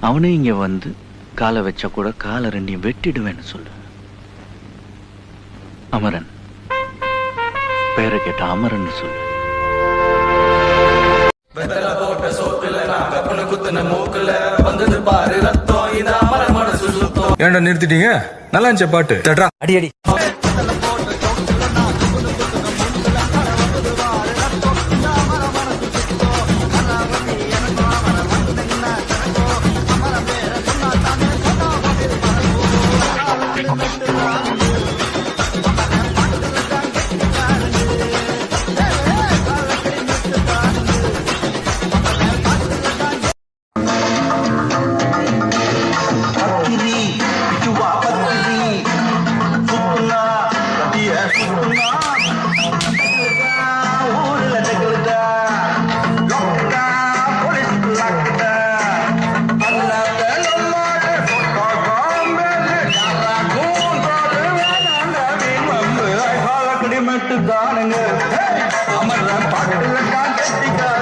அவனே இங்க வந்து காலை வச்சா கூட காலை ரெண்டையும் வெட்டிடுவேன்னு சொல்லு. அமரன் பேரை கேட்ட அமரன் சொல்லு. ஏன்டா நிறுத்திட்டீங்க? நல்லா இருந்துச்ச பாட்டு. அடி அடி. தானுங்க அமர்ற பாட்டுல